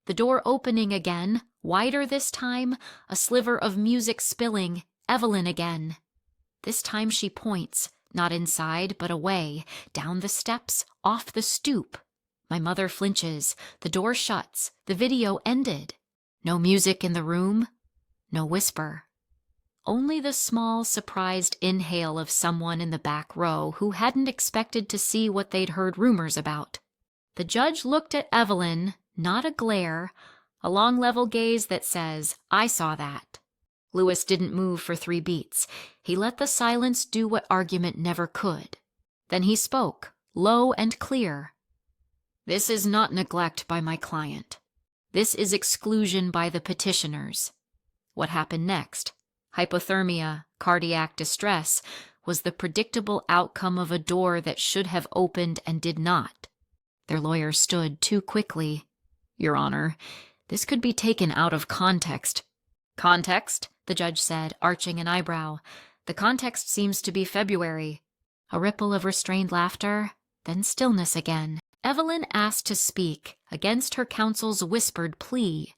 The door opening again, wider this time, a sliver of music spilling, Evelyn again. This time she points, not inside, but away, down the steps, off the stoop. My mother flinches. The door shuts. The video ended. No music in the room. No whisper. Only the small, surprised inhale of someone in the back row who hadn't expected to see what they'd heard rumors about. The judge looked at Evelyn, not a glare, a long level gaze that says, "I saw that." Louis didn't move for 3 beats. He let the silence do what argument never could. Then he spoke, low and clear. "This is not neglect by my client. This is exclusion by the petitioners." What happened next? Hypothermia, cardiac distress, was the predictable outcome of a door that should have opened and did not. Their lawyer stood too quickly. "Your Honor, this could be taken out of context." "Context?" the judge said, arching an eyebrow. "The context seems to be February." A ripple of restrained laughter, then stillness again. Evelyn asked to speak, against her counsel's whispered plea.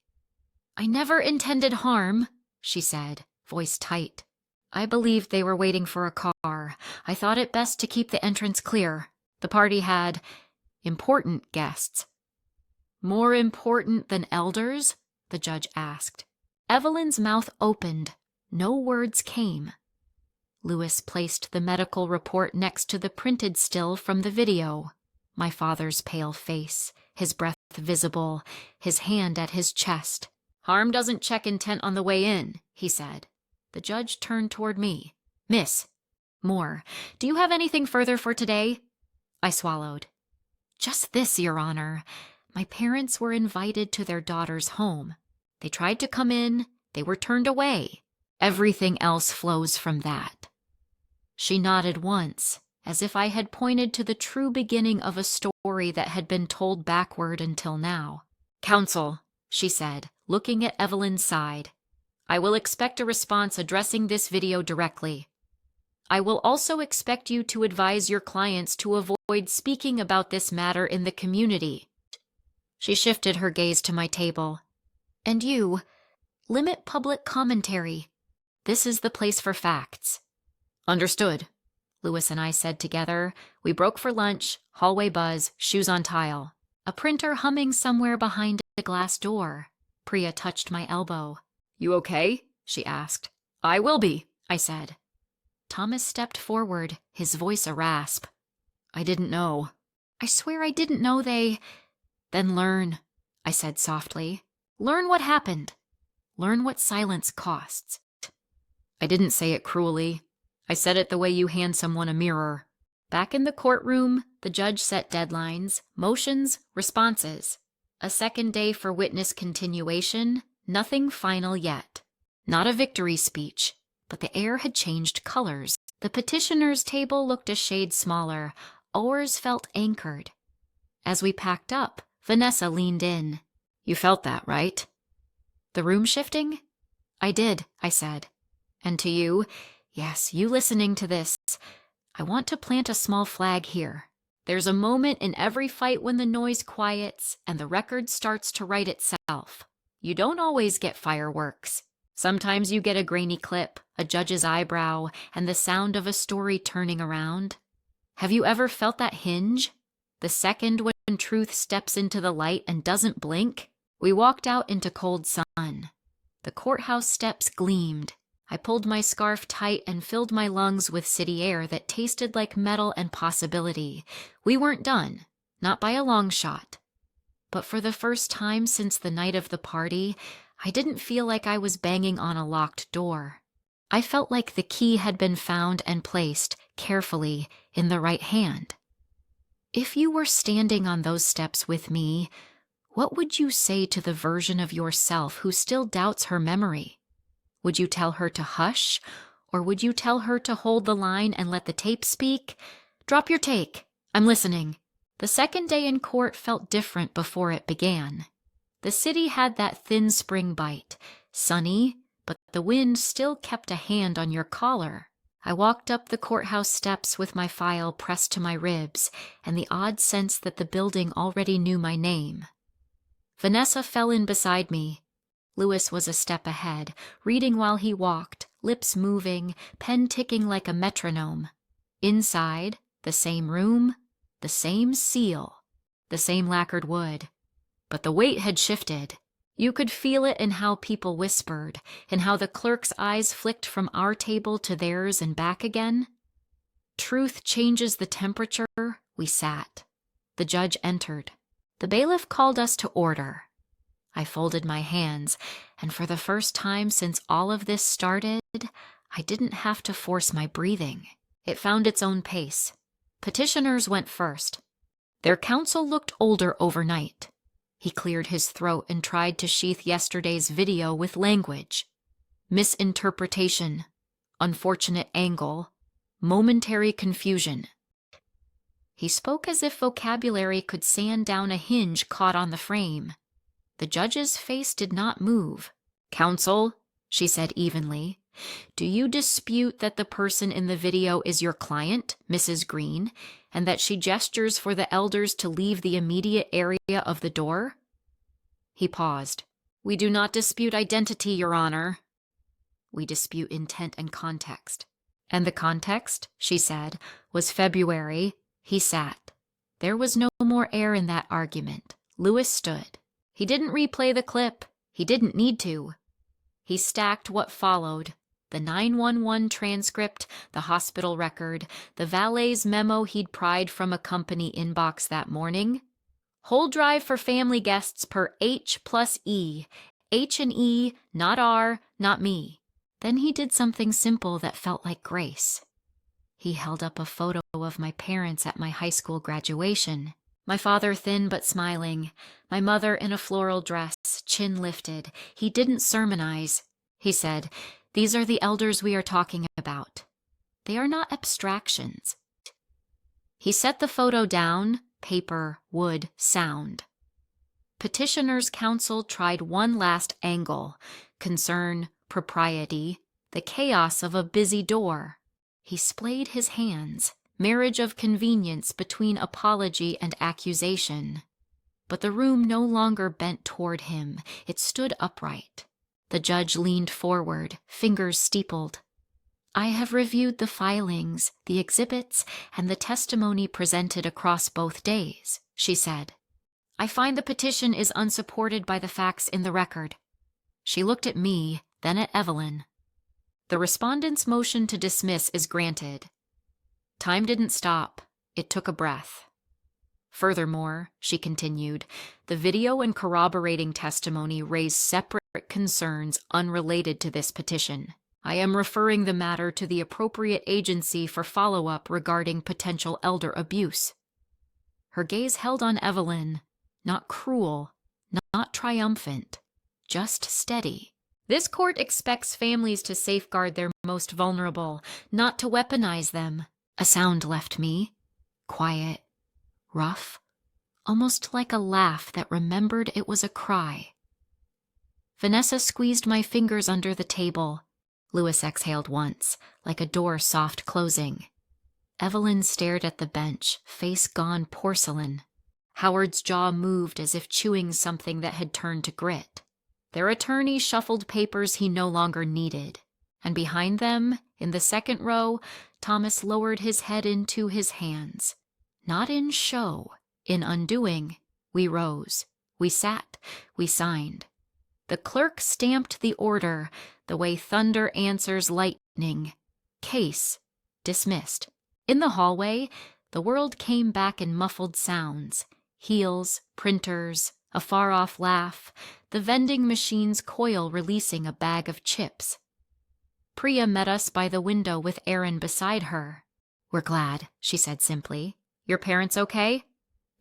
"I never intended harm," she said, voice tight. "I believed they were waiting for a car. I thought it best to keep the entrance clear. The party had important guests." "More important than elders?" the judge asked. Evelyn's mouth opened. No words came. Louis placed the medical report next to the printed still from the video. My father's pale face, his breath visible, his hand at his chest. "Harm doesn't check intent on the way in," he said. The judge turned toward me. "Miss." "More. Do you have anything further for today?" I swallowed. "Just this, Your Honor. My parents were invited to their daughter's home. They tried to come in. They were turned away. Everything else flows from that." She nodded once, as if I had pointed to the true beginning of a story that had been told backward until now. "Counsel," she said, looking at Evelyn's side, "I will expect a response addressing this video directly. I will also expect you to advise your clients to avoid speaking about this matter in the community." She shifted her gaze to my table. "And you, limit public commentary. This is the place for facts." "Understood," Louis and I said together. We broke for lunch, hallway buzz, shoes on tile. A printer humming somewhere behind a glass door. Priya touched my elbow. "You okay?" she asked. "I will be," I said. Thomas stepped forward, his voice a rasp. "I didn't know." "I swear I didn't know they—" "Then learn," I said softly. "Learn what happened. Learn what silence costs." I didn't say it cruelly. I said it the way you hand someone a mirror. Back in the courtroom, the judge set deadlines, motions, responses. A second day for witness continuation, nothing final yet. Not a victory speech, but the air had changed colors. The petitioner's table looked a shade smaller. Oars felt anchored. As we packed up, Vanessa leaned in. "You felt that, right?" "The room shifting?" "I did," I said. "And to you, yes, you listening to this, I want to plant a small flag here. There's a moment in every fight when the noise quiets and the record starts to write itself. You don't always get fireworks. Sometimes you get a grainy clip, a judge's eyebrow, and the sound of a story turning around. Have you ever felt that hinge? The second when truth steps into the light and doesn't blink?" We walked out into cold sun. The courthouse steps gleamed. I pulled my scarf tight and filled my lungs with city air that tasted like metal and possibility. We weren't done, not by a long shot. But for the first time since the night of the party, I didn't feel like I was banging on a locked door. I felt like the key had been found and placed, carefully, in the right hand. If you were standing on those steps with me, what would you say to the version of yourself who still doubts her memory? Would you tell her to hush, or would you tell her to hold the line and let the tape speak? Drop your take. I'm listening. The second day in court felt different before it began. The city had that thin spring bite, sunny, but the wind still kept a hand on your collar. I walked up the courthouse steps with my file pressed to my ribs and the odd sense that the building already knew my name. Vanessa fell in beside me. Lewis was a step ahead, reading while he walked, lips moving, pen ticking like a metronome. Inside, the same room, the same seal, the same lacquered wood. But the weight had shifted. You could feel it in how people whispered, in how the clerk's eyes flicked from our table to theirs and back again. Truth changes the temperature. We sat. The judge entered. The bailiff called us to order. I folded my hands, and for the first time since all of this started, I didn't have to force my breathing. It found its own pace. Petitioners went first. Their counsel looked older overnight. He cleared his throat and tried to sheath yesterday's video with language. Misinterpretation, unfortunate angle, momentary confusion. He spoke as if vocabulary could sand down a hinge caught on the frame. The judge's face did not move. "Counsel," she said evenly, "do you dispute that the person in the video is your client, Mrs. Green, and that she gestures for the elders to leave the immediate area of the door?" He paused. "We do not dispute identity, Your Honor. We dispute intent and context." "And the context," she said, "was February." He sat. There was no more air in that argument. Lewis stood. He didn't replay the clip. He didn't need to. He stacked what followed: the 911 transcript, the hospital record, the valet's memo he'd pried from a company inbox that morning. Whole drive for family guests per H plus E. H and E, not R, not me. Then he did something simple that felt like grace. He held up a photo of my parents at my high school graduation. My father thin but smiling, my mother in a floral dress, chin lifted. He didn't sermonize. He said, "These are the elders we are talking about. They are not abstractions." He set the photo down, paper, wood, sound. Petitioner's counsel tried one last angle: concern, propriety, the chaos of a busy door. He splayed his hands, marriage of convenience between apology and accusation. But the room no longer bent toward him. It stood upright. The judge leaned forward, fingers steepled. "I have reviewed the filings, the exhibits, and the testimony presented across both days," she said. "I find the petition is unsupported by the facts in the record." She looked at me, then at Evelyn. "The respondent's motion to dismiss is granted." Time didn't stop. It took a breath. "Furthermore," she continued, "the video and corroborating testimony raise separate concerns unrelated to this petition. I am referring the matter to the appropriate agency for follow-up regarding potential elder abuse." Her gaze held on Evelyn, not cruel, not triumphant, just steady. "This court expects families to safeguard their most vulnerable, not to weaponize them." A sound left me, quiet, rough, almost like a laugh that remembered it was a cry. Vanessa squeezed my fingers under the table. Lewis exhaled once, like a door soft closing. Evelyn stared at the bench, face gone porcelain. Howard's jaw moved as if chewing something that had turned to grit. Their attorney shuffled papers he no longer needed, and behind them, in the second row, Thomas lowered his head into his hands. Not in show, in undoing. We rose. We sat. We signed. The clerk stamped the order, the way thunder answers lightning. Case dismissed. In the hallway, the world came back in muffled sounds. Heels, printers, a far-off laugh, the vending machine's coil releasing a bag of chips. Priya met us by the window with Aaron beside her. "We're glad," she said simply. "Your parents okay?"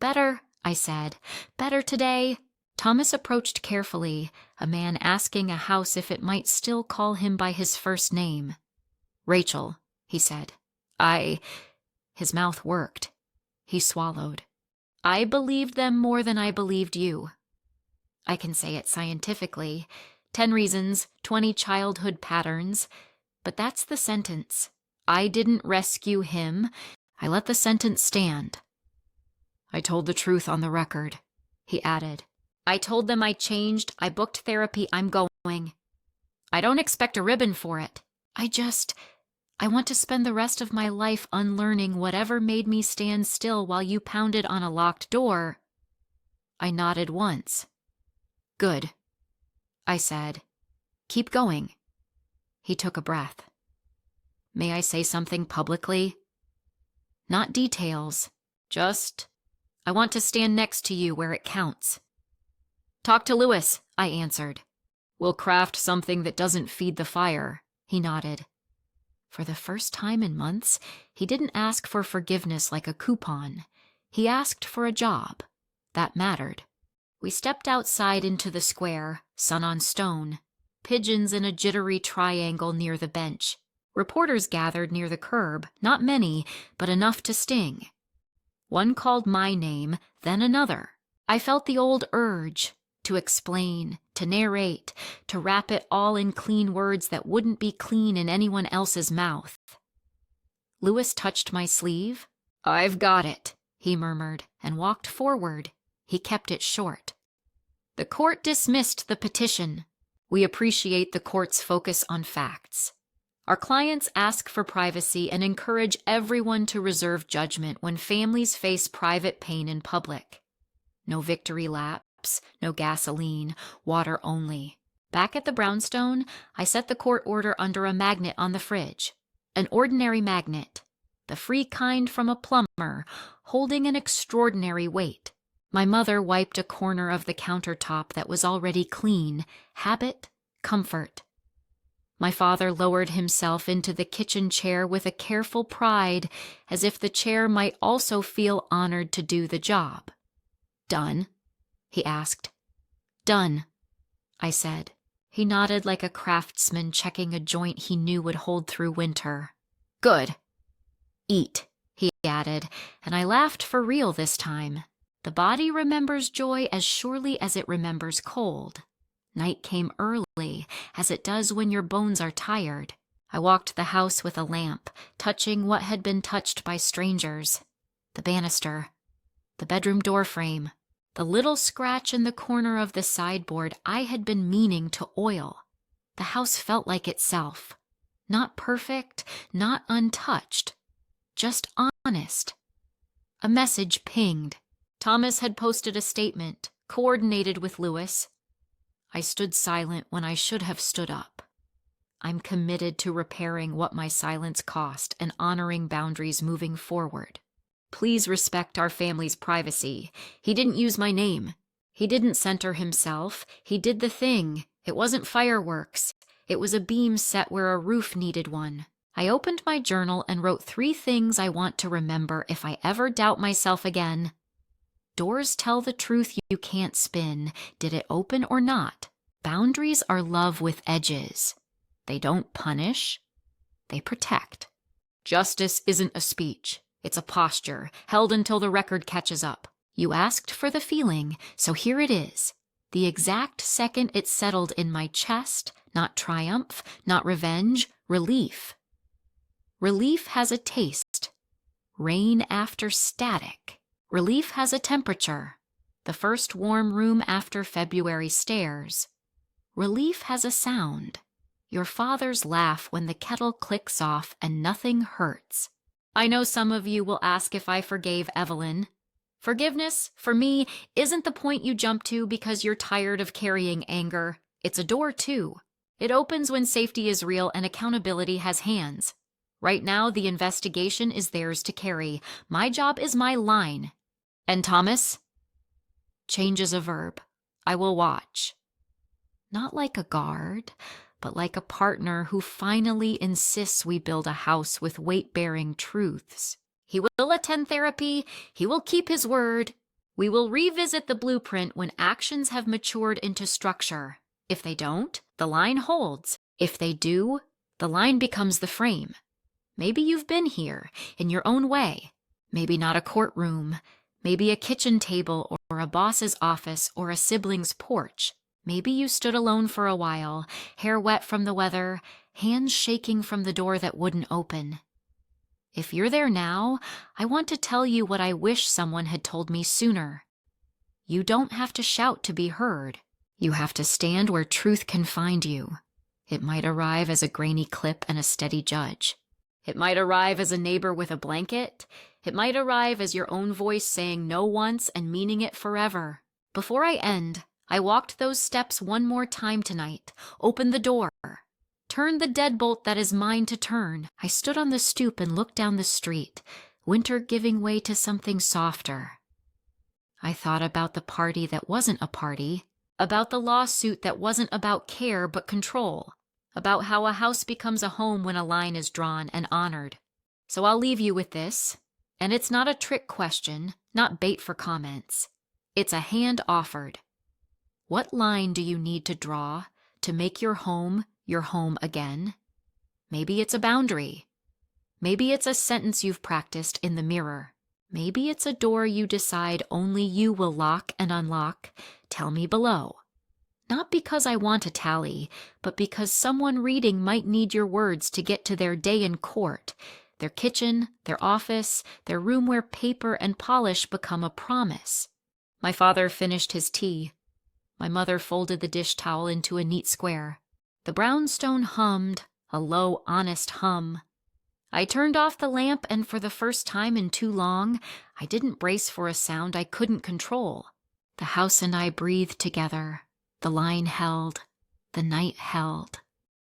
"Better," I said. "Better today." Thomas approached carefully, a man asking a house if it might still call him by his first name. "Rachel," he said. His mouth worked. He swallowed. "I believed them more than I believed you." I can say it scientifically. 10 reasons, 20 childhood patterns. But that's the sentence. I didn't rescue him. I let the sentence stand. "I told the truth on the record," he added. I told them I changed, I booked therapy, I'm going. I don't expect a ribbon for it. I want to spend the rest of my life unlearning whatever made me stand still while you pounded on a locked door. I nodded once. Good, I said. Keep going. He took a breath. May I say something publicly? Not details, just, I want to stand next to you where it counts. Talk to Lewis, I answered. We'll craft something that doesn't feed the fire, he nodded. For the first time in months, he didn't ask for forgiveness like a coupon. He asked for a job. That mattered. We stepped outside into the square, sun on stone, pigeons in a jittery triangle near the bench. Reporters gathered near the curb, not many, but enough to sting. One called my name, then another. I felt the old urge to explain, to narrate, to wrap it all in clean words that wouldn't be clean in anyone else's mouth. Lewis touched my sleeve. I've got it, he murmured, and walked forward. He kept it short. The court dismissed the petition. We appreciate the court's focus on facts. Our clients ask for privacy and encourage everyone to reserve judgment when families face private pain in public. No victory laps, no gasoline, water only. Back at the brownstone, I set the court order under a magnet on the fridge. An ordinary magnet, the free kind from a plumber, holding an extraordinary weight. My mother wiped a corner of the countertop that was already clean. Habit, comfort. My father lowered himself into the kitchen chair with a careful pride, as if the chair might also feel honored to do the job. Done? He asked. Done, I said. He nodded like a craftsman checking a joint he knew would hold through winter. Good. Eat, he added, and I laughed for real this time. The body remembers joy as surely as it remembers cold. Night came early, as it does when your bones are tired. I walked the house with a lamp, touching what had been touched by strangers. The banister, the bedroom door frame, the little scratch in the corner of the sideboard I had been meaning to oil. The house felt like itself. Not perfect, not untouched, just honest. A message pinged. Thomas had posted a statement, coordinated with Lewis. I stood silent when I should have stood up. I'm committed to repairing what my silence cost and honoring boundaries moving forward. Please respect our family's privacy. He didn't use my name. He didn't center himself. He did the thing. It wasn't fireworks. It was a beam set where a roof needed one. I opened my journal and wrote 3 things I want to remember if I ever doubt myself again. Doors tell the truth you can't spin. Did it open or not? Boundaries are love with edges. They don't punish. They protect. Justice isn't a speech. It's a posture, held until the record catches up. You asked for the feeling, so here it is. The exact second it settled in my chest, not triumph, not revenge, relief. Relief has a taste. Rain after static. Relief has a temperature. The first warm room after February stares. Relief has a sound. Your father's laugh when the kettle clicks off and nothing hurts. I know some of you will ask if I forgave Evelyn. Forgiveness, for me, isn't the point you jump to because you're tired of carrying anger. It's a door, too. It opens when safety is real and accountability has hands. Right now, the investigation is theirs to carry. My job is my line. And Thomas? Change is a verb. I will watch. Not like a guard, but like a partner who finally insists we build a house with weight-bearing truths. He will attend therapy. He will keep his word. We will revisit the blueprint when actions have matured into structure. If they don't, the line holds. If they do, the line becomes the frame. Maybe you've been here, in your own way. Maybe not a courtroom. Maybe a kitchen table or a boss's office or a sibling's porch. Maybe you stood alone for a while, hair wet from the weather, hands shaking from the door that wouldn't open. If you're there now, I want to tell you what I wish someone had told me sooner. You don't have to shout to be heard. You have to stand where truth can find you. It might arrive as a grainy clip and a steady judge. It might arrive as a neighbor with a blanket. It might arrive as your own voice saying no once and meaning it forever. Before I end, I walked those steps one more time tonight, opened the door, turned the deadbolt that is mine to turn. I stood on the stoop and looked down the street, winter giving way to something softer. I thought about the party that wasn't a party, about the lawsuit that wasn't about care but control, about how a house becomes a home when a line is drawn and honored. So I'll leave you with this, and it's not a trick question, not bait for comments. It's a hand offered. What line do you need to draw to make your home again? Maybe it's a boundary. Maybe it's a sentence you've practiced in the mirror. Maybe it's a door you decide only you will lock and unlock. Tell me below. Not because I want a tally, but because someone reading might need your words to get to their day in court, their kitchen, their office, their room where paper and polish become a promise. My father finished his tea. My mother folded the dish towel into a neat square. The brownstone hummed, a low, honest hum. I turned off the lamp, and for the first time in too long, I didn't brace for a sound I couldn't control. The house and I breathed together. The line held. The night held.